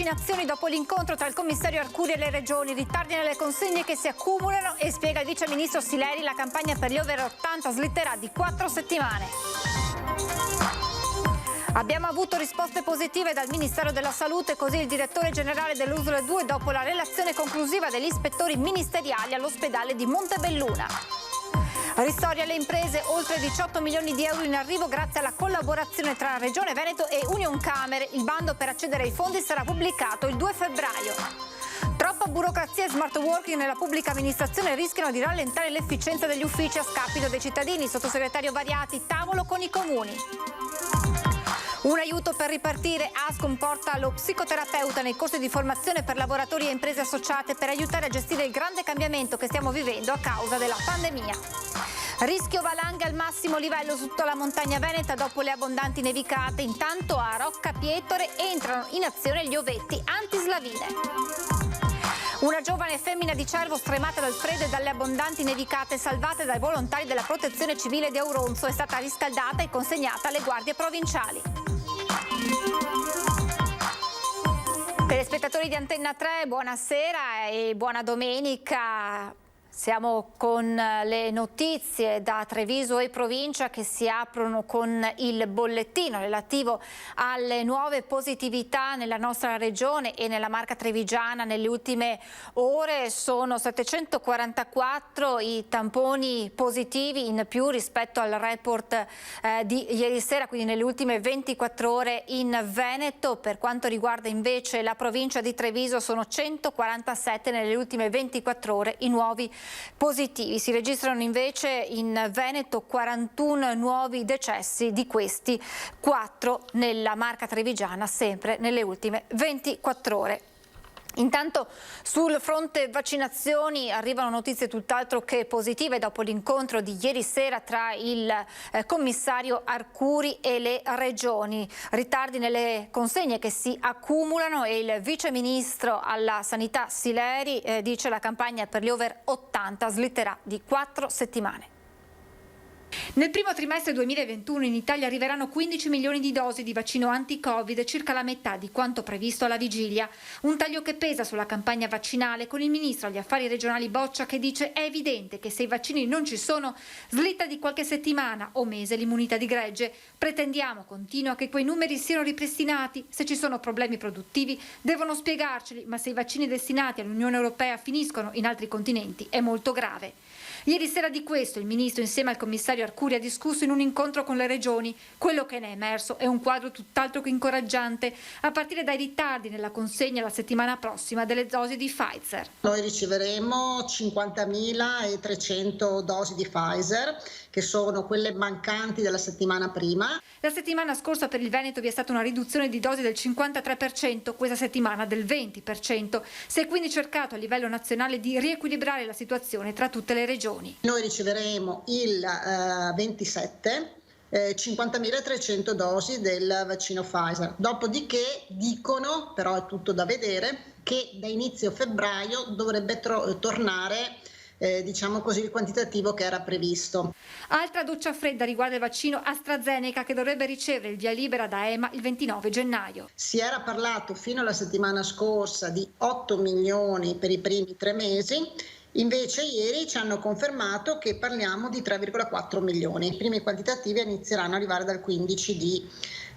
vaccinazioni dopo l'incontro tra il commissario Arcuri e le regioni, ritardi nelle consegne che si accumulano e spiega il vice ministro Sileri la campagna per gli over 80 slitterà di 4 settimane. Abbiamo avuto risposte positive dal Ministero della Salute, così il direttore generale dell'USL 2 dopo la relazione conclusiva degli ispettori ministeriali all'ospedale di Montebelluna. Ristori alle imprese, oltre 18 milioni di euro in arrivo grazie alla collaborazione tra Regione Veneto e Unioncamere. Il bando per accedere ai fondi sarà pubblicato il 2 febbraio. Troppa burocrazia e smart working nella pubblica amministrazione rischiano di rallentare l'efficienza degli uffici a scapito dei cittadini. Sottosegretario Variati, tavolo con i comuni. Un aiuto per ripartire. ASCOM porta lo psicoterapeuta nei corsi di formazione per lavoratori e imprese associate per aiutare a gestire il grande cambiamento che stiamo vivendo a causa della pandemia. Rischio valanghe al massimo livello su tutta la montagna veneta dopo le abbondanti nevicate. Intanto a Rocca Pietore entrano in azione gli ovetti antislavine. Una giovane femmina di Cervo stremata dal freddo e dalle abbondanti nevicate salvate dai volontari della Protezione Civile di Auronzo è stata riscaldata e consegnata alle guardie provinciali. Telespettatori di Antenna 3, buonasera e buona domenica. Siamo con le notizie da Treviso e provincia che si aprono con il bollettino relativo alle nuove positività nella nostra regione e nella Marca Trevigiana. Nelle ultime ore sono 744 i tamponi positivi in più rispetto al report di ieri sera, quindi nelle ultime 24 ore in Veneto. Per quanto riguarda invece la provincia di Treviso sono 147 nelle ultime 24 ore i nuovi positivi. Si registrano invece in Veneto 41 nuovi decessi, di questi 4 nella Marca Trevigiana, sempre nelle ultime 24 ore. Intanto sul fronte vaccinazioni arrivano notizie tutt'altro che positive dopo l'incontro di ieri sera tra il commissario Arcuri e le regioni. Ritardi nelle consegne che si accumulano e il vice ministro alla sanità Sileri dice la campagna per gli over 80 slitterà di 4 settimane. Nel primo trimestre 2021 in Italia arriveranno 15 milioni di dosi di vaccino anti-Covid, circa la metà di quanto previsto alla vigilia. Un taglio che pesa sulla campagna vaccinale, con il ministro agli affari regionali Boccia che dice è evidente che se i vaccini non ci sono slitta di qualche settimana o mese l'immunità di gregge. Pretendiamo, continua, che quei numeri siano ripristinati. Se ci sono problemi produttivi devono spiegarceli, ma se i vaccini destinati all'Unione Europea finiscono in altri continenti è molto grave. Ieri sera di questo il ministro insieme al commissario Arcuri ha discusso in un incontro con le regioni. Quello che ne è emerso è un quadro tutt'altro che incoraggiante, a partire dai ritardi nella consegna la settimana prossima delle dosi di Pfizer. Noi riceveremo 50.300 dosi di Pfizer, che sono quelle mancanti della settimana prima. La settimana scorsa per il Veneto vi è stata una riduzione di dosi del 53%, questa settimana del 20%. Si è quindi cercato a livello nazionale di riequilibrare la situazione tra tutte le regioni. Noi riceveremo il 27 50.300 dosi del vaccino Pfizer. Dopodiché dicono, però è tutto da vedere, che da inizio febbraio dovrebbe tornare diciamo così il quantitativo che era previsto. Altra doccia fredda riguarda il vaccino AstraZeneca che dovrebbe ricevere il via libera da EMA il 29 gennaio. Si era parlato fino alla settimana scorsa di 8 milioni per i primi 3 mesi. Invece ieri ci hanno confermato che parliamo di 3,4 milioni. I primi quantitativi inizieranno ad arrivare dal 15 di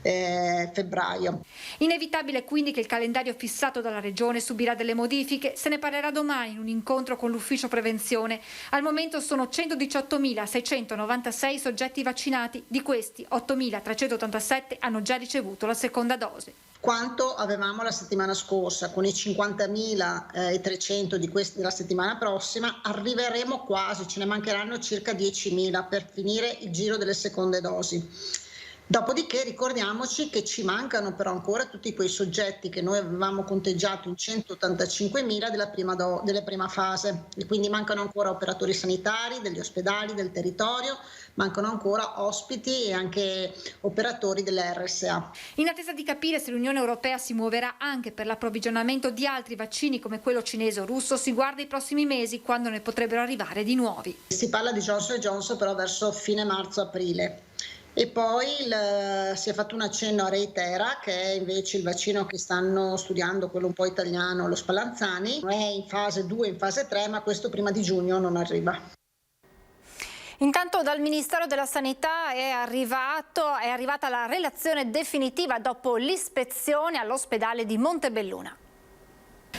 febbraio. Inevitabile quindi che il calendario fissato dalla Regione subirà delle modifiche. Se ne parlerà domani in un incontro con l'ufficio prevenzione. Al momento sono 118.696 soggetti vaccinati, di questi 8.387 hanno già ricevuto la seconda dose. Quanto avevamo la settimana scorsa, con i 50.300 di questi della settimana prossima, arriveremo quasi, ce ne mancheranno circa 10.000 per finire il giro delle seconde dosi. Dopodiché ricordiamoci che ci mancano però ancora tutti quei soggetti che noi avevamo conteggiato in 185.000 della prima fase, e quindi mancano ancora operatori sanitari, degli ospedali, del territorio, mancano ancora ospiti e anche operatori delle RSA. In attesa di capire se l'Unione Europea si muoverà anche per l'approvvigionamento di altri vaccini come quello cinese o russo, si guarda i prossimi mesi quando ne potrebbero arrivare di nuovi. Si parla di Johnson & Johnson però verso fine marzo-aprile. E poi si è fatto un accenno a Reitera, che è invece il vaccino che stanno studiando, quello un po' italiano, lo Spallanzani. È in fase 2, in fase 3, ma questo prima di giugno non arriva. Intanto dal Ministero della Sanità è arrivata la relazione definitiva dopo l'ispezione all'ospedale di Montebelluna.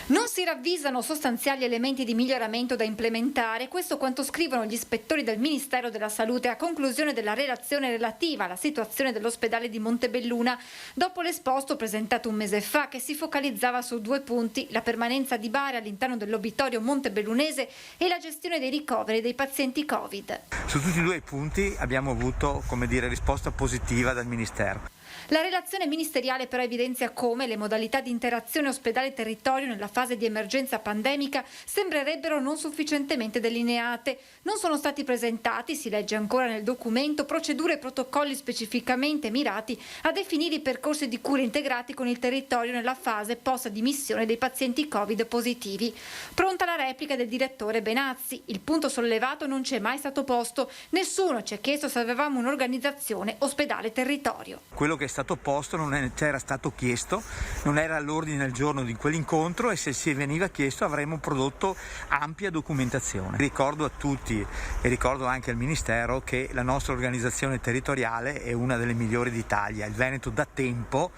Non si ravvisano sostanziali elementi di miglioramento da implementare, questo quanto scrivono gli ispettori del Ministero della Salute a conclusione della relazione relativa alla situazione dell'ospedale di Montebelluna dopo l'esposto presentato un mese fa che si focalizzava su 2 punti: la permanenza di bare all'interno dell'obitorio montebellunese e la gestione dei ricoveri dei pazienti Covid. Su tutti e 2 i punti abbiamo avuto, risposta positiva dal Ministero. La relazione ministeriale però evidenzia come le modalità di interazione ospedale-territorio nella fase di emergenza pandemica sembrerebbero non sufficientemente delineate. Non sono stati presentati, si legge ancora nel documento, procedure e protocolli specificamente mirati a definire i percorsi di cura integrati con il territorio nella fase post-dimissione dei pazienti Covid positivi. Pronta la replica del direttore Benazzi. Il punto sollevato non ci è mai stato posto. Nessuno ci ha chiesto se avevamo un'organizzazione ospedale-territorio. Quello che è stato posto non c'era stato chiesto, non era all'ordine del giorno di quell'incontro, e se si veniva chiesto avremmo prodotto ampia documentazione. Ricordo a tutti e ricordo anche al Ministero che la nostra organizzazione territoriale è una delle migliori d'Italia. Il Veneto da tempo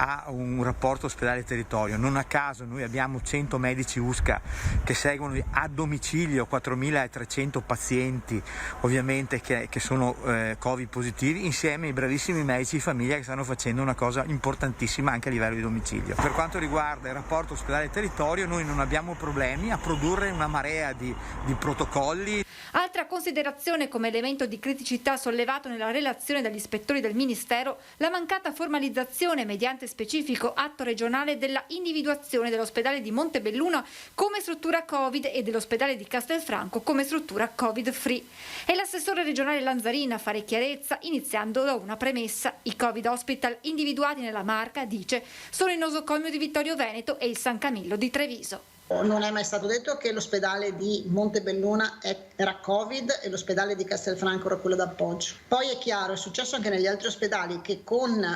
ha un rapporto ospedale-territorio, non a caso noi abbiamo 100 medici USCA che seguono a domicilio 4.300 pazienti ovviamente che sono Covid positivi, insieme ai bravissimi medici di famiglia che stanno facendo una cosa importantissima anche a livello di domicilio. Per quanto riguarda il rapporto ospedale-territorio, noi non abbiamo problemi a produrre una marea di protocolli. Altra considerazione come elemento di criticità sollevato nella relazione dagli ispettori del Ministero, la mancata formalizzazione mediante specifico atto regionale della individuazione dell'ospedale di Montebelluna come struttura Covid e dell'ospedale di Castelfranco come struttura Covid-free. È l'assessore regionale Lanzarin a fare chiarezza, iniziando da una premessa: i Covid hospital individuati nella Marca, dice, sono il nosocomio di Vittorio Veneto e il San Camillo di Treviso. Non è mai stato detto che l'ospedale di Montebelluna era Covid e l'ospedale di Castelfranco era quello d'appoggio. Poi è chiaro, è successo anche negli altri ospedali che con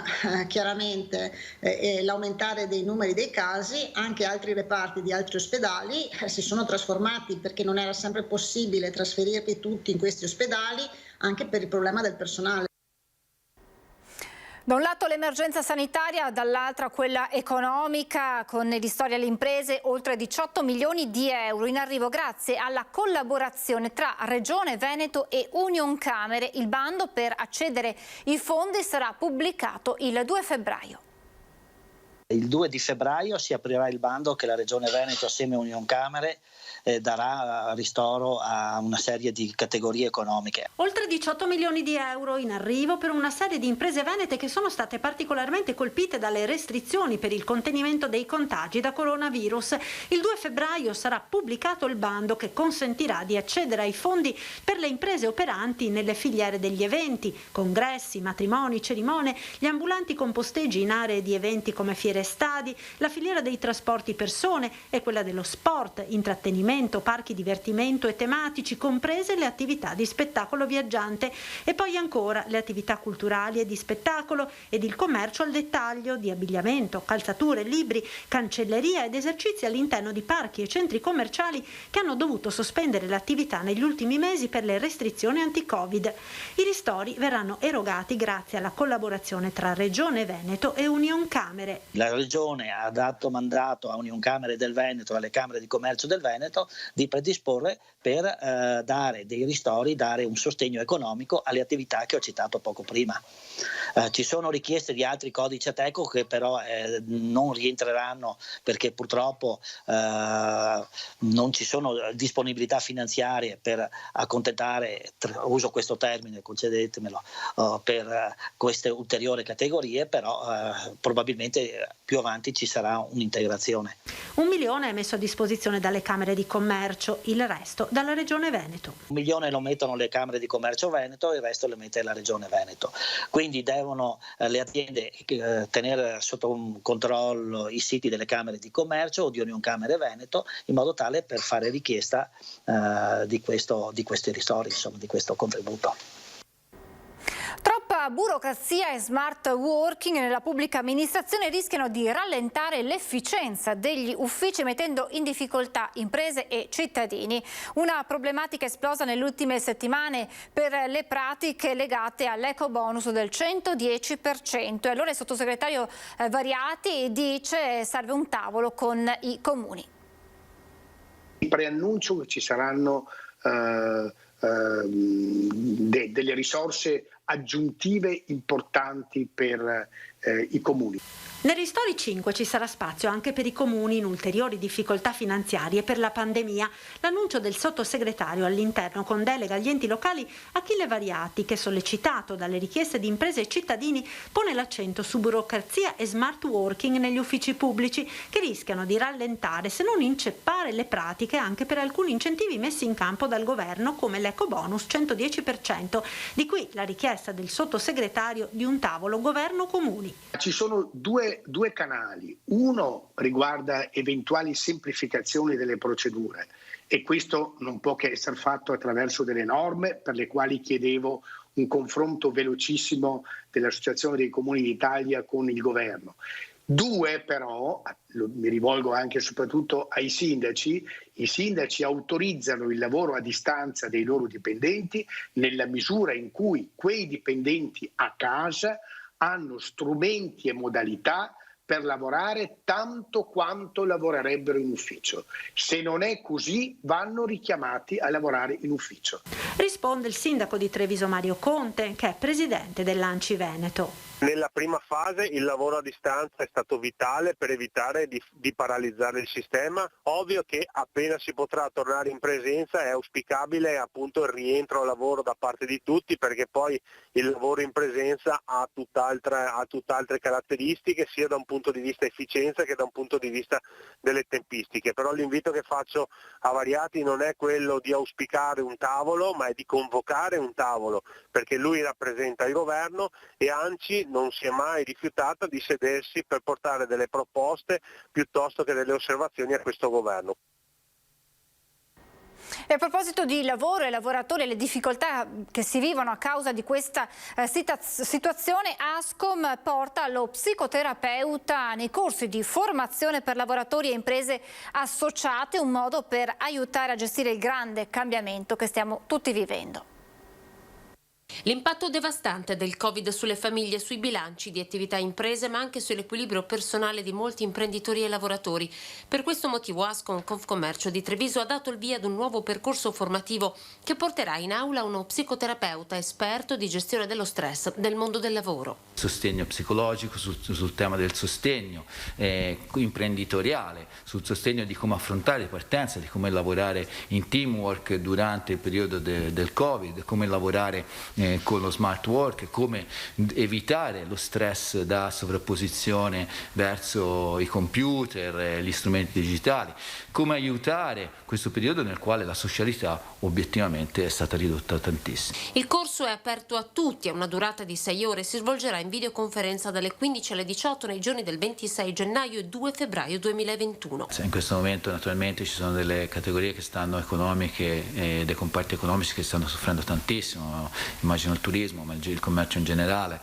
chiaramente l'aumentare dei numeri dei casi, anche altri reparti di altri ospedali si sono trasformati, perché non era sempre possibile trasferirli tutti in questi ospedali, anche per il problema del personale. Da un lato l'emergenza sanitaria, dall'altra quella economica, con il ristori alle imprese, oltre 18 milioni di euro in arrivo grazie alla collaborazione tra Regione Veneto e Unioncamere. Il bando per accedere ai fondi sarà pubblicato il 2 febbraio. Il 2 di febbraio si aprirà il bando che la Regione Veneto assieme a Unioncamere darà ristoro a una serie di categorie economiche. Oltre 18 milioni di euro in arrivo per una serie di imprese venete che sono state particolarmente colpite dalle restrizioni per il contenimento dei contagi da coronavirus. Il 2 febbraio sarà pubblicato il bando che consentirà di accedere ai fondi per le imprese operanti nelle filiere degli eventi, congressi, matrimoni, cerimonie, gli ambulanti con posteggi in aree di eventi come fiere e stadi, la filiera dei trasporti persone e quella dello sport, intrattenimento, parchi divertimento e tematici, comprese le attività di spettacolo viaggiante, e poi ancora le attività culturali e di spettacolo ed il commercio al dettaglio di abbigliamento, calzature, libri, cancelleria ed esercizi all'interno di parchi e centri commerciali che hanno dovuto sospendere l'attività negli ultimi mesi per le restrizioni anti-Covid. I ristori verranno erogati grazie alla collaborazione tra Regione Veneto e Unioncamere. La Regione ha dato mandato a Unioncamere del Veneto e alle Camere di Commercio del Veneto di predisporre per dare dei ristori, dare un sostegno economico alle attività che ho citato poco prima. Ci sono richieste di altri codici Ateco che però non rientreranno perché purtroppo non ci sono disponibilità finanziarie per accontentare, uso questo termine, concedetemelo, per queste ulteriori categorie, però probabilmente più avanti ci sarà un'integrazione. 1 milione è messo a disposizione dalle Camere di Commercio, il resto dalla Regione Veneto. 1 milione lo mettono le Camere di Commercio Veneto, il resto lo mette la Regione Veneto. Quindi devono le aziende tenere sotto un controllo i siti delle Camere di Commercio o di Unioncamere Veneto, in modo tale per fare richiesta di questi ristori, insomma, di questo contributo. Troppa Troppa burocrazia e smart working nella pubblica amministrazione rischiano di rallentare l'efficienza degli uffici, mettendo in difficoltà imprese e cittadini. Una problematica esplosa nelle ultime settimane per le pratiche legate all'ecobonus del 110%. E allora il sottosegretario Variati dice serve un tavolo con i comuni. Preannuncio che ci saranno delle risorse aggiuntive importanti per i comuni. Nel Ristori 5 ci sarà spazio anche per i comuni in ulteriori difficoltà finanziarie per la pandemia. L'annuncio del sottosegretario all'interno con delega agli enti locali Achille Variati, che sollecitato dalle richieste di imprese e cittadini pone l'accento su burocrazia e smart working negli uffici pubblici che rischiano di rallentare se non inceppare le pratiche anche per alcuni incentivi messi in campo dal governo come l'ecobonus 110%. Di qui la richiesta del sottosegretario di un tavolo governo-comuni. Ci sono due canali. Uno riguarda eventuali semplificazioni delle procedure e questo non può che essere fatto attraverso delle norme per le quali chiedevo un confronto velocissimo dell'Associazione dei Comuni d'Italia con il governo. Due però, mi rivolgo anche e soprattutto ai sindaci, i sindaci autorizzano il lavoro a distanza dei loro dipendenti nella misura in cui quei dipendenti a casa hanno strumenti e modalità per lavorare tanto quanto lavorerebbero in ufficio. Se non è così, vanno richiamati a lavorare in ufficio. Risponde il sindaco di Treviso Mario Conte, che è presidente dell'ANCI Veneto. Nella prima fase il lavoro a distanza è stato vitale per evitare di paralizzare il sistema. Ovvio che appena si potrà tornare in presenza è auspicabile appunto il rientro al lavoro da parte di tutti, perché poi il lavoro in presenza ha tutt'altre caratteristiche, sia da un punto di vista efficienza che da un punto di vista delle tempistiche. Però l'invito che faccio a Variati non è quello di auspicare un tavolo, ma è di convocare un tavolo, perché lui rappresenta il governo e ANCI non si è mai rifiutata di sedersi per portare delle proposte piuttosto che delle osservazioni a questo governo. E a proposito di lavoro e lavoratori e le difficoltà che si vivono a causa di questa situazione, Ascom porta lo psicoterapeuta nei corsi di formazione per lavoratori e imprese associate, un modo per aiutare a gestire il grande cambiamento che stiamo tutti vivendo. L'impatto devastante del Covid sulle famiglie, sui bilanci di attività imprese, ma anche sull'equilibrio personale di molti imprenditori e lavoratori. Per questo motivo Ascom Confcommercio di Treviso ha dato il via ad un nuovo percorso formativo che porterà in aula uno psicoterapeuta esperto di gestione dello stress del mondo del lavoro. Sostegno psicologico, sul tema del sostegno imprenditoriale, sul sostegno di come affrontare le partenze, di come lavorare in teamwork durante il periodo del Covid, come lavorare con lo smart work, come evitare lo stress da sovrapposizione verso i computer, gli strumenti digitali, come aiutare questo periodo nel quale la socialità obiettivamente è stata ridotta tantissimo. Il corso è aperto a tutti, ha una durata di 6 ore, si svolgerà in videoconferenza dalle 15 alle 18 nei giorni del 26 gennaio e 2 febbraio 2021. In questo momento naturalmente ci sono delle categorie che stanno economiche, dei comparti economici che stanno soffrendo tantissimo, immagino il turismo, ma il commercio in generale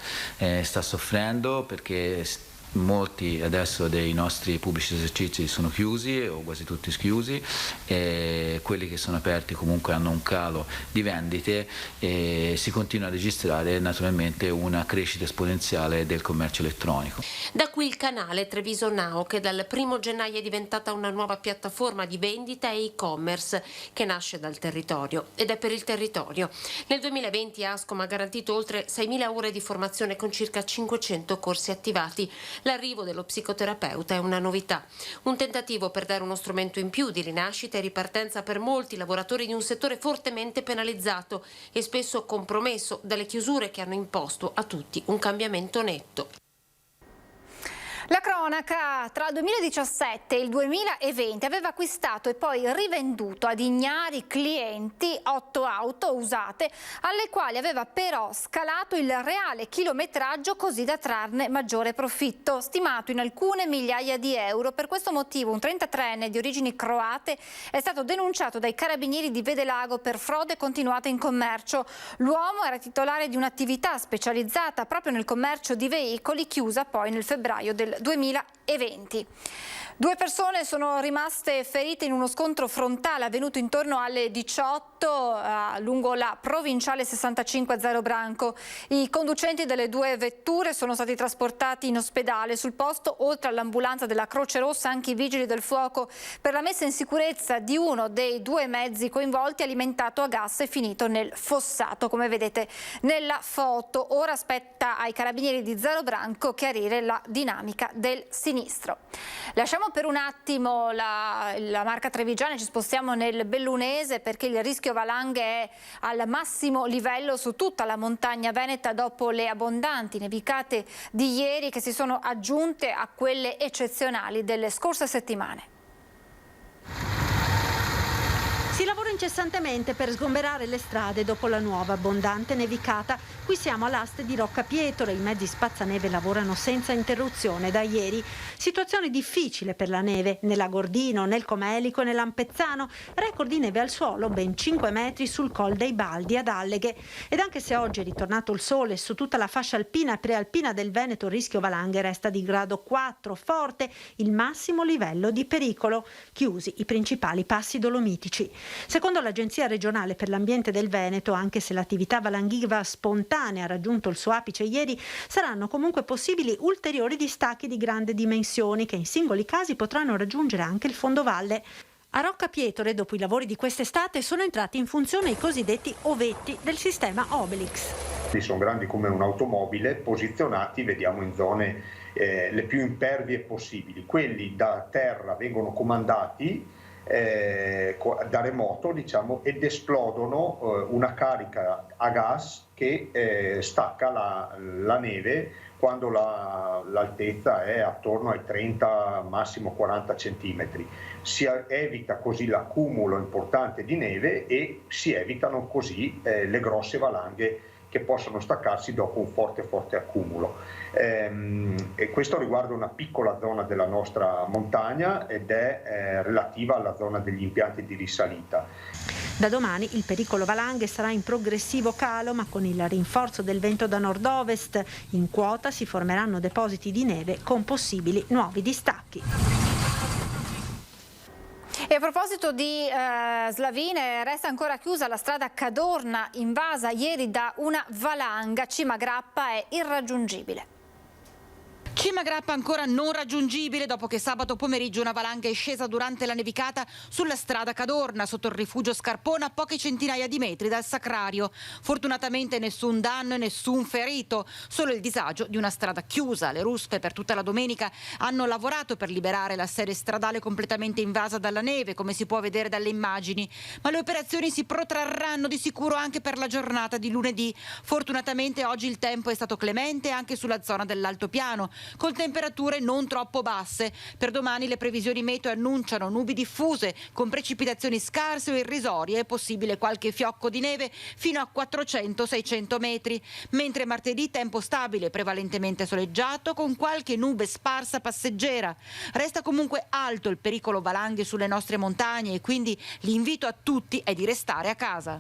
sta soffrendo perché molti adesso dei nostri pubblici esercizi sono chiusi o quasi tutti chiusi, e quelli che sono aperti comunque hanno un calo di vendite e si continua a registrare naturalmente una crescita esponenziale del commercio elettronico. Da qui il canale Treviso Now, che dal 1 gennaio è diventata una nuova piattaforma di vendita e e-commerce che nasce dal territorio ed è per il territorio. Nel 2020 Ascom ha garantito oltre 6.000 ore di formazione con circa 500 corsi attivati. L'arrivo dello psicoterapeuta è una novità, un tentativo per dare uno strumento in più di rinascita e ripartenza per molti lavoratori di un settore fortemente penalizzato e spesso compromesso dalle chiusure che hanno imposto a tutti un cambiamento netto. La cronaca tra il 2017 e il 2020 aveva acquistato e poi rivenduto ad ignari clienti 8 auto usate, alle quali aveva però scalato il reale chilometraggio così da trarne maggiore profitto, stimato in alcune migliaia di euro. Per questo motivo un 33enne di origini croate è stato denunciato dai carabinieri di Vedelago per frode continuata in commercio. L'uomo era titolare di un'attività specializzata proprio nel commercio di veicoli, chiusa poi nel febbraio del 2020. 2 persone sono rimaste ferite in uno scontro frontale avvenuto intorno alle 18 lungo la provinciale 65 a Zero Branco. I conducenti delle 2 vetture sono stati trasportati in ospedale. Sul posto, oltre all'ambulanza della Croce Rossa, anche i vigili del fuoco per la messa in sicurezza di uno dei 2 mezzi coinvolti, alimentato a gas e finito nel fossato, come vedete nella foto. Ora spetta ai carabinieri di Zero Branco chiarire la dinamica del sinistro. Lasciamo per un attimo la Marca Trevigiana, ci spostiamo nel Bellunese perché il rischio valanghe è al massimo livello su tutta la montagna veneta dopo le abbondanti nevicate di ieri, che si sono aggiunte a quelle eccezionali delle scorse settimane. Si lavora incessantemente per sgomberare le strade dopo la nuova abbondante nevicata. Qui siamo all'aste di Rocca Pietro e i mezzi spazzaneve lavorano senza interruzione da ieri. Situazione difficile per la neve nella Gordino, nel Comelico e nell'Ampezzano. Record di neve al suolo, ben 5 metri sul Col dei Baldi ad Alleghe. Ed anche se oggi è ritornato il sole su tutta la fascia alpina e prealpina del Veneto, il rischio valanghe resta di grado 4, forte, il massimo livello di pericolo. Chiusi i principali passi dolomitici. Secondo l'Agenzia regionale per l'ambiente del Veneto, anche se l'attività valanghiva spontanea ha raggiunto il suo apice ieri, saranno comunque possibili ulteriori distacchi di grandi dimensioni che in singoli casi potranno raggiungere anche il fondovalle. A Rocca Pietro, dopo i lavori di quest'estate, sono entrati in funzione i cosiddetti ovetti del sistema Obelix. Sono grandi come un'automobile, posizionati, vediamo, in zone le più impervie possibili. Quelli da terra vengono comandati da remoto, diciamo, ed esplodono una carica a gas che stacca la neve quando l'altezza è attorno ai 30, massimo 40 centimetri. Si evita così l'accumulo importante di neve e si evitano così le grosse valanghe che possono staccarsi dopo un forte accumulo. E questo riguarda una piccola zona della nostra montagna ed è relativa alla zona degli impianti di risalita. Da domani il pericolo valanghe sarà in progressivo calo, ma con il rinforzo del vento da nord-ovest in quota si formeranno depositi di neve con possibili nuovi distacchi. E a proposito di slavine, resta ancora chiusa la strada Cadorna, invasa ieri da una valanga. Cima Grappa è irraggiungibile. Cima Grappa ancora non raggiungibile dopo che sabato pomeriggio una valanga è scesa durante la nevicata sulla strada Cadorna sotto il rifugio Scarpona, a poche centinaia di metri dal Sacrario. Fortunatamente nessun danno e nessun ferito, solo il disagio di una strada chiusa. Le ruspe per tutta la domenica hanno lavorato per liberare la sede stradale completamente invasa dalla neve, come si può vedere dalle immagini, ma le operazioni si protrarranno di sicuro anche per la giornata di lunedì. Fortunatamente oggi il tempo è stato clemente anche sulla zona dell'altopiano, con temperature non troppo basse. Per domani le previsioni meteo annunciano nubi diffuse con precipitazioni scarse o irrisorie e possibile qualche fiocco di neve fino a 400-600 metri, mentre martedì tempo stabile, prevalentemente soleggiato con qualche nube sparsa passeggera. Resta comunque alto il pericolo valanghe sulle nostre montagne e quindi l'invito a tutti è di restare a casa.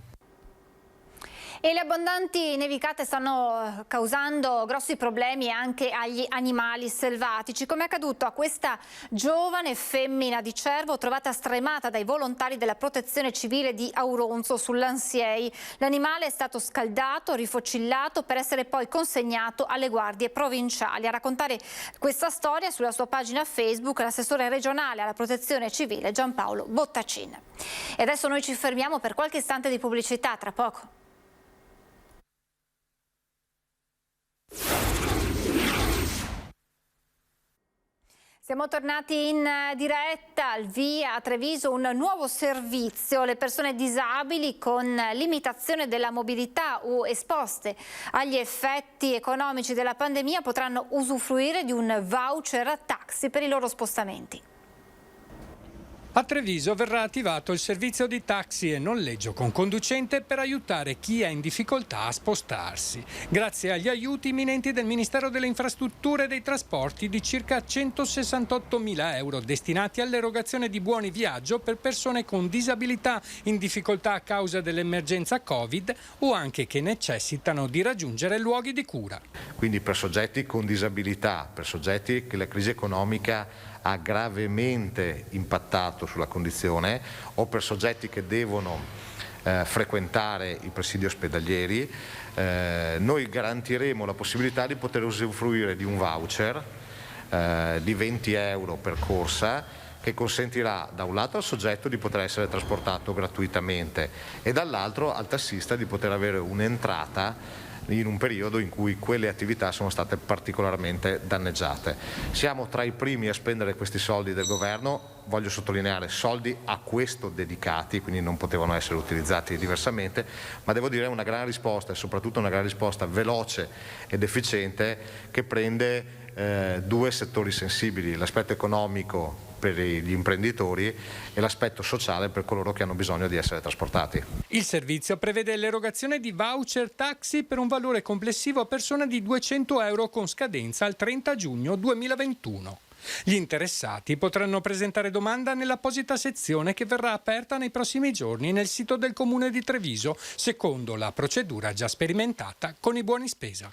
E le abbondanti nevicate stanno causando grossi problemi anche agli animali selvatici, come è accaduto a questa giovane femmina di cervo trovata stremata dai volontari della Protezione Civile di Auronzo sull'Ansiei. L'animale è stato scaldato, rifocillato per essere poi consegnato alle guardie provinciali. A raccontare questa storia sulla sua pagina Facebook l'assessore regionale alla Protezione Civile Giampaolo Bottacin. E adesso noi ci fermiamo per qualche istante di pubblicità, tra poco. Siamo tornati in diretta, al via a Treviso un nuovo servizio. Le persone disabili con limitazione della mobilità o esposte agli effetti economici della pandemia potranno usufruire di un voucher taxi per i loro spostamenti. A Treviso verrà attivato il servizio di taxi e noleggio con conducente per aiutare chi è in difficoltà a spostarsi, grazie agli aiuti imminenti del Ministero delle Infrastrutture e dei Trasporti di circa 168.000 euro destinati all'erogazione di buoni viaggio per persone con disabilità in difficoltà a causa dell'emergenza Covid o anche che necessitano di raggiungere luoghi di cura. Quindi per soggetti con disabilità, per soggetti che la crisi economica ha gravemente impattato sulla condizione o per soggetti che devono frequentare i presidi ospedalieri, noi garantiremo la possibilità di poter usufruire di un voucher di 20 euro per corsa che consentirà da un lato al soggetto di poter essere trasportato gratuitamente e dall'altro al tassista di poter avere un'entrata in un periodo in cui quelle attività sono state particolarmente danneggiate. Siamo tra i primi a spendere questi soldi del governo, voglio sottolineare soldi a questo dedicati, quindi non potevano essere utilizzati diversamente, ma devo dire una gran risposta e soprattutto una gran risposta veloce ed efficiente che prende due settori sensibili, l'aspetto economico per gli imprenditori e l'aspetto sociale per coloro che hanno bisogno di essere trasportati. Il servizio prevede l'erogazione di voucher taxi per un valore complessivo a persona di 200 euro con scadenza al 30 giugno 2021. Gli interessati potranno presentare domanda nell'apposita sezione che verrà aperta nei prossimi giorni nel sito del Comune di Treviso, secondo la procedura già sperimentata con i buoni spesa.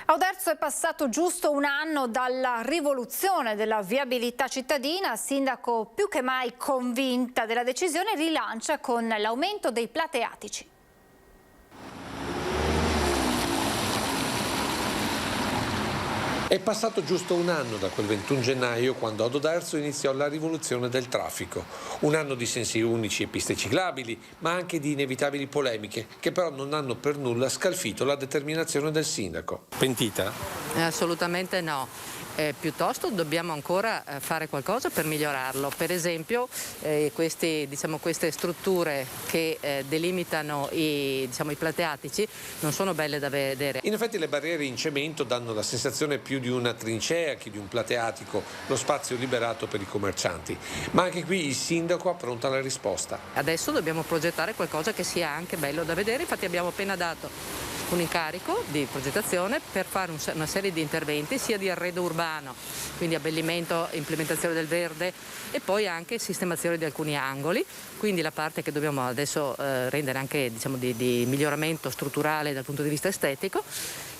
A Oderzo è passato giusto un anno dalla rivoluzione della viabilità cittadina. Sindaco più che mai convinta della decisione, rilancia con l'aumento dei plateatici. È passato giusto un anno da quel 21 gennaio quando ad Oderzo iniziò la rivoluzione del traffico. Un anno di sensi unici e piste ciclabili, ma anche di inevitabili polemiche che però non hanno per nulla scalfito la determinazione del sindaco. Pentita? Assolutamente no. Piuttosto dobbiamo ancora fare qualcosa per migliorarlo. Per esempio queste strutture che delimitano i plateatici non sono belle da vedere. In effetti le barriere in cemento danno la sensazione più di una trincea che di un plateatico, lo spazio liberato per i commercianti. Ma anche qui il sindaco appronta la risposta. Adesso dobbiamo progettare qualcosa che sia anche bello da vedere, infatti abbiamo appena dato un incarico di progettazione per fare una serie di interventi sia di arredo urbano, quindi abbellimento, implementazione del verde e poi anche sistemazione di alcuni angoli, quindi la parte che dobbiamo adesso rendere anche di miglioramento strutturale dal punto di vista estetico,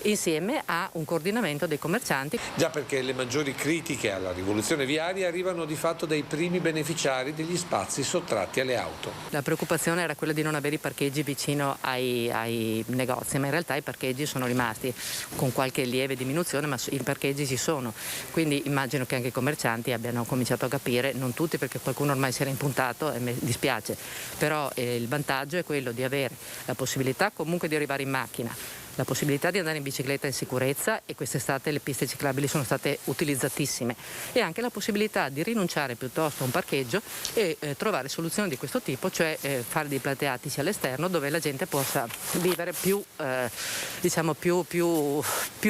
insieme a un coordinamento dei commercianti. Già perché le maggiori critiche alla rivoluzione viaria arrivano di fatto dai primi beneficiari degli spazi sottratti alle auto. La preoccupazione era quella di non avere i parcheggi vicino ai negozi, ma in realtà i parcheggi sono rimasti con qualche lieve diminuzione, ma i parcheggi ci sono. Quindi immagino che anche i commercianti abbiano cominciato a capire, non tutti perché qualcuno ormai si era impuntato e mi dispiace, però il vantaggio è quello di avere la possibilità comunque di arrivare in macchina, la possibilità di andare in bicicletta in sicurezza, e quest'estate le piste ciclabili sono state utilizzatissime, e anche la possibilità di rinunciare piuttosto a un parcheggio e trovare soluzioni di questo tipo, cioè fare dei plateatici all'esterno dove la gente possa vivere più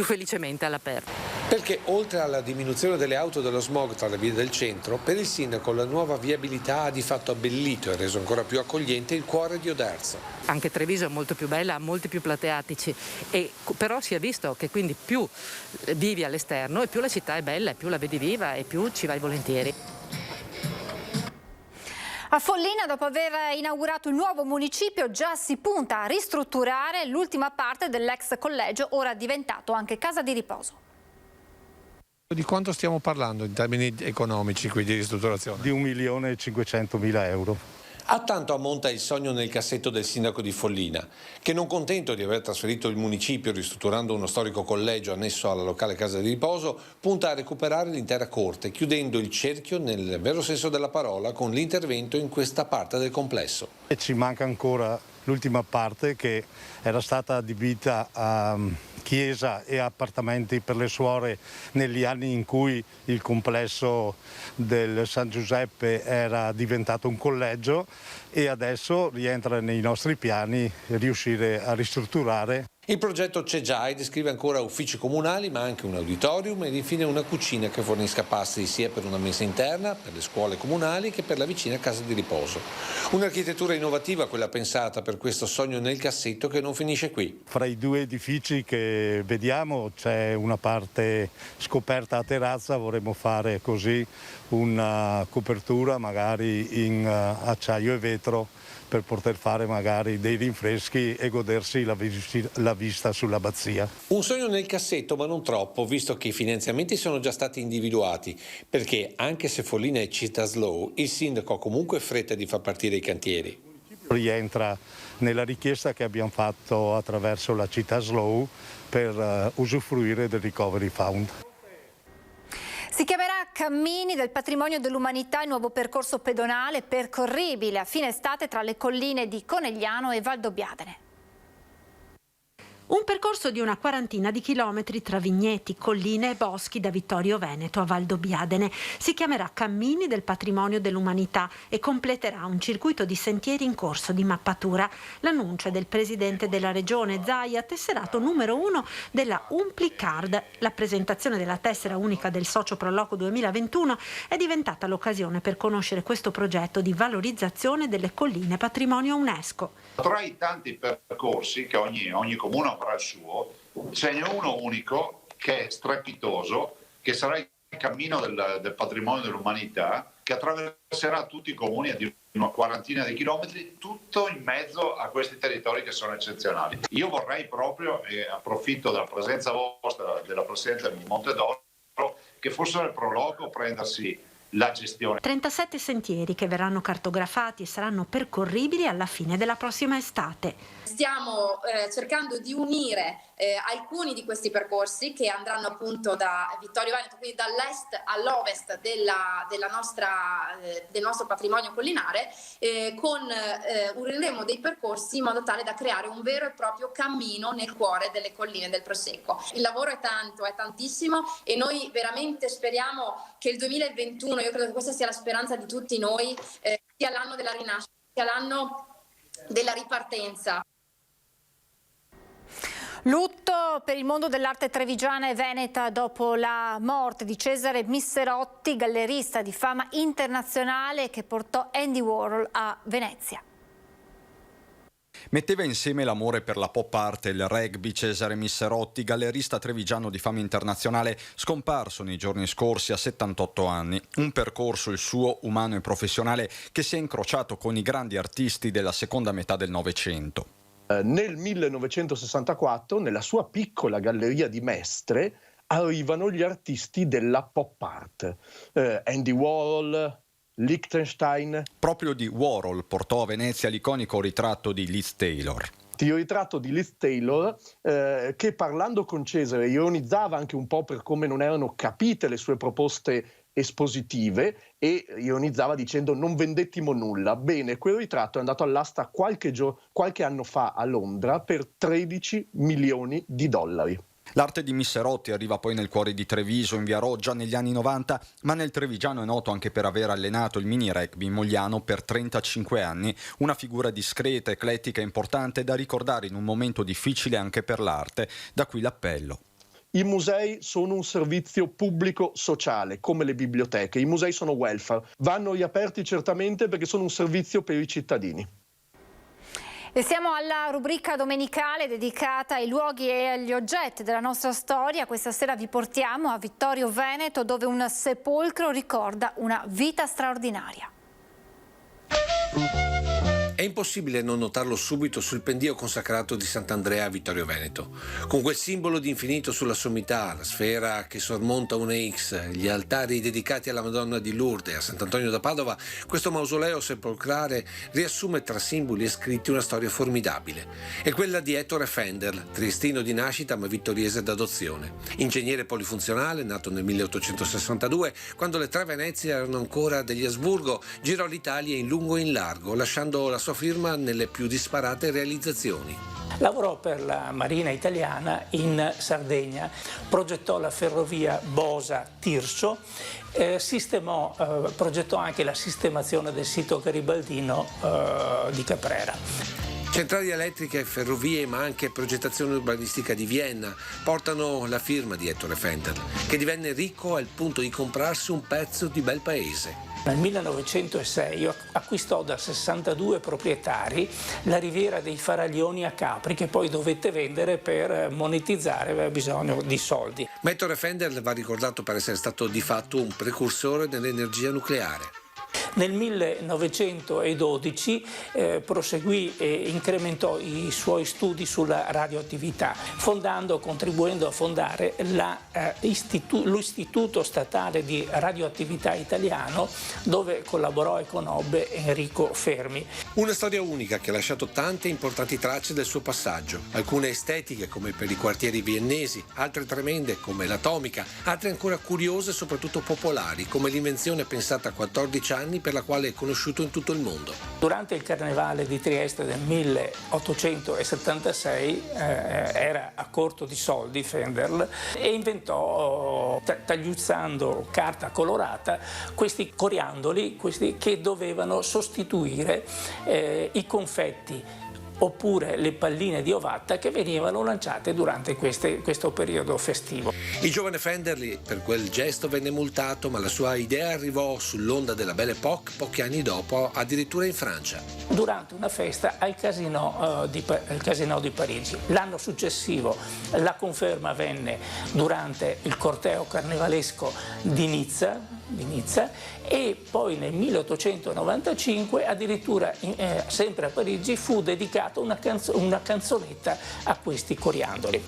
felicemente all'aperto. Perché oltre alla diminuzione delle auto e dello smog tra le vie del centro, per il sindaco la nuova viabilità ha di fatto abbellito e reso ancora più accogliente il cuore di Oderzo. Anche Treviso è molto più bella, ha molti più plateatici, però si è visto che quindi più vivi all'esterno e più la città è bella, e più la vedi viva e più ci vai volentieri. A Follina, dopo aver inaugurato il nuovo municipio, già si punta a ristrutturare l'ultima parte dell'ex collegio, ora diventato anche casa di riposo. Di quanto stiamo parlando in termini economici qui di ristrutturazione? Di 1.500.000 euro. A tanto ammonta il sogno nel cassetto del sindaco di Follina, che non contento di aver trasferito il municipio ristrutturando uno storico collegio annesso alla locale casa di riposo, punta a recuperare l'intera corte, chiudendo il cerchio nel vero senso della parola con l'intervento in questa parte del complesso. E ci manca ancora l'ultima parte che era stata adibita a chiesa e appartamenti per le suore negli anni in cui il complesso del San Giuseppe era diventato un collegio, e adesso rientra nei nostri piani riuscire a ristrutturare. Il progetto c'è già e descrive ancora uffici comunali, ma anche un auditorium ed infine una cucina che fornisca pasti sia per una mensa interna, per le scuole comunali, che per la vicina casa di riposo. Un'architettura innovativa, quella pensata per questo sogno nel cassetto, che non finisce qui. Fra i due edifici che vediamo c'è una parte scoperta a terrazza, vorremmo fare così una copertura magari in acciaio e vetro, per poter fare magari dei rinfreschi e godersi la vista sull'abbazia. Un sogno nel cassetto, ma non troppo, visto che i finanziamenti sono già stati individuati, perché anche se Follina è città slow, il sindaco ha comunque fretta di far partire i cantieri. Rientra nella richiesta che abbiamo fatto attraverso la città slow per usufruire del Recovery Fund. Si chiamerà Cammini del Patrimonio dell'Umanità, il nuovo percorso pedonale percorribile a fine estate tra le colline di Conegliano e Valdobbiadene. Un percorso di una quarantina di chilometri tra vigneti, colline e boschi da Vittorio Veneto a Valdobbiadene. Si chiamerà Cammini del Patrimonio dell'Umanità e completerà un circuito di sentieri in corso di mappatura. L'annuncio è del presidente della regione Zaia, tesserato numero 1 della Umplicard. La presentazione della tessera unica del Socio Proloco 2021 è diventata l'occasione per conoscere questo progetto di valorizzazione delle colline patrimonio UNESCO. Tra i tanti percorsi che ogni comune avrà il suo, ce n'è uno unico che è strepitoso, che sarà il cammino del patrimonio dell'umanità, che attraverserà tutti i comuni di una quarantina di chilometri, tutto in mezzo a questi territori che sono eccezionali. Io vorrei proprio, e approfitto della presenza vostra, della Presidente del Montedoro, che fosse il Proloco prendersi la gestione. 37 sentieri che verranno cartografati e saranno percorribili alla fine della prossima estate. Stiamo cercando di unire alcuni di questi percorsi che andranno appunto da Vittorio Veneto, quindi dall'est all'ovest del nostro patrimonio collinare, uniremo dei percorsi in modo tale da creare un vero e proprio cammino nel cuore delle colline del Prosecco. Il lavoro è tanto, è tantissimo, e noi veramente speriamo che il 2021, io credo che questa sia la speranza di tutti noi, sia l'anno della rinascita, sia l'anno della ripartenza. Lutto per il mondo dell'arte trevigiana e veneta dopo la morte di Cesare Misserotti, gallerista di fama internazionale che portò Andy Warhol a Venezia. Metteva insieme l'amore per la pop art e il rugby. Cesare Misserotti, gallerista trevigiano di fama internazionale, scomparso nei giorni scorsi a 78 anni. Un percorso, il suo, umano e professionale, che si è incrociato con i grandi artisti della seconda metà del Novecento. Nel 1964, nella sua piccola galleria di Mestre, arrivano gli artisti della pop art. Andy Warhol, Lichtenstein. Proprio di Warhol portò a Venezia l'iconico ritratto di Liz Taylor. Il ritratto di Liz Taylor, che parlando con Cesare ironizzava anche un po' per come non erano capite le sue proposte espositive, e ironizzava dicendo non vendettimo nulla. Bene, quel ritratto è andato all'asta qualche anno fa a Londra per $13 milioni. L'arte di Misserotti arriva poi nel cuore di Treviso, in via Roggia, negli anni 90, ma nel trevigiano è noto anche per aver allenato il mini rugby mogliano per 35 anni, una figura discreta, eclettica e importante da ricordare in un momento difficile anche per l'arte, da qui l'appello. I musei sono un servizio pubblico sociale, come le biblioteche. I musei sono welfare, vanno riaperti certamente perché sono un servizio per i cittadini. E siamo alla rubrica domenicale dedicata ai luoghi e agli oggetti della nostra storia. Questa sera vi portiamo a Vittorio Veneto, dove un sepolcro ricorda una vita straordinaria. È impossibile non notarlo subito sul pendio consacrato di Sant'Andrea a Vittorio Veneto. Con quel simbolo di infinito sulla sommità, la sfera che sormonta una X, gli altari dedicati alla Madonna di Lourdes e a Sant'Antonio da Padova, questo mausoleo sepolcrale riassume tra simboli e scritti una storia formidabile. È quella di Ettore Fender, triestino di nascita ma vittoriese d'adozione. Ingegnere polifunzionale, nato nel 1862, quando le tre Venezie erano ancora degli Asburgo, girò l'Italia in lungo e in largo, lasciando la sua firma nelle più disparate realizzazioni. Lavorò per la Marina Italiana in Sardegna, progettò la ferrovia Bosa-Tirso, progettò anche la sistemazione del sito garibaldino di Caprera. Centrali elettriche, ferrovie, ma anche progettazione urbanistica di Vienna portano la firma di Ettore Fenderl, che divenne ricco al punto di comprarsi un pezzo di bel paese. Nel 1906 acquistò da 62 proprietari la riviera dei Faraglioni a Capri, che poi dovette vendere per monetizzare, aveva bisogno di soldi. Ma Ettore Fenderl va ricordato per essere stato di fatto un precursore dell'energia nucleare. Nel 1912 proseguì e incrementò i suoi studi sulla radioattività, contribuendo a fondare l'Istituto Statale di Radioattività Italiano, dove collaborò e conobbe Enrico Fermi. Una storia unica che ha lasciato tante importanti tracce del suo passaggio, alcune estetiche come per i quartieri viennesi, altre tremende come l'atomica, altre ancora curiose e soprattutto popolari come l'invenzione pensata a 14 anni per la quale è conosciuto in tutto il mondo. Durante il Carnevale di Trieste del 1876 era a corto di soldi Fenderl e inventò, tagliuzzando carta colorata, questi coriandoli che dovevano sostituire i confetti oppure le palline di ovatta che venivano lanciate durante questo periodo festivo. Il giovane Fenderl per quel gesto venne multato, ma la sua idea arrivò sull'onda della Belle Époque pochi anni dopo, addirittura in Francia. Durante una festa al Casino di Parigi. L'anno successivo la conferma venne durante il corteo carnevalesco di Nizza e poi nel 1895 addirittura sempre a Parigi fu dedicata una canzonetta a questi coriandoli.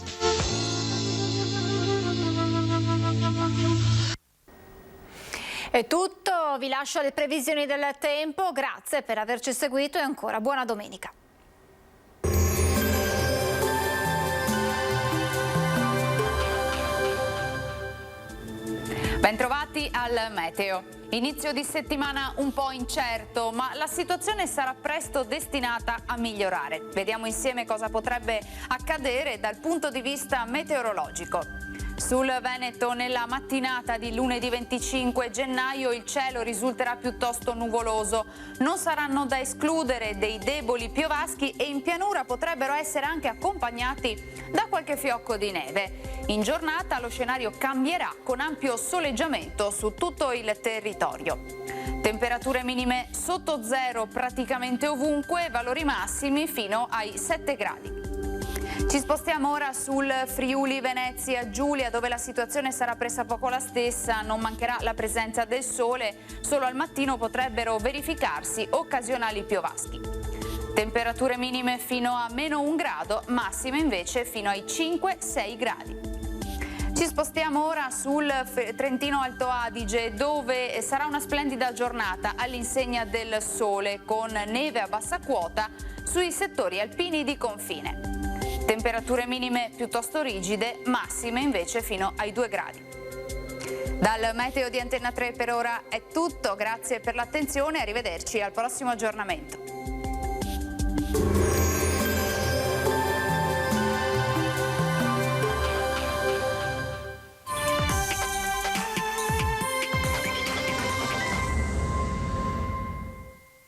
È tutto, vi lascio le previsioni del tempo, grazie per averci seguito e ancora buona domenica. Bentrovati al meteo. Inizio di settimana un po' incerto, ma la situazione sarà presto destinata a migliorare. Vediamo insieme cosa potrebbe accadere dal punto di vista meteorologico. Sul Veneto nella mattinata di lunedì 25 gennaio il cielo risulterà piuttosto nuvoloso. Non saranno da escludere dei deboli piovaschi e in pianura potrebbero essere anche accompagnati da qualche fiocco di neve. In giornata lo scenario cambierà con ampio soleggiamento su tutto il territorio. Temperature minime sotto zero praticamente ovunque, valori massimi fino ai 7 gradi. Ci spostiamo ora sul Friuli Venezia Giulia, dove la situazione sarà pressappoco la stessa, non mancherà la presenza del sole, solo al mattino potrebbero verificarsi occasionali piovaschi. Temperature minime fino a -1 grado, massime invece fino ai 5-6 gradi. Ci spostiamo ora sul Trentino Alto Adige, dove sarà una splendida giornata all'insegna del sole, con neve a bassa quota sui settori alpini di confine. Temperature minime piuttosto rigide, massime invece fino ai 2 gradi. Dal meteo di Antenna 3 per ora è tutto, grazie per l'attenzione e arrivederci al prossimo aggiornamento.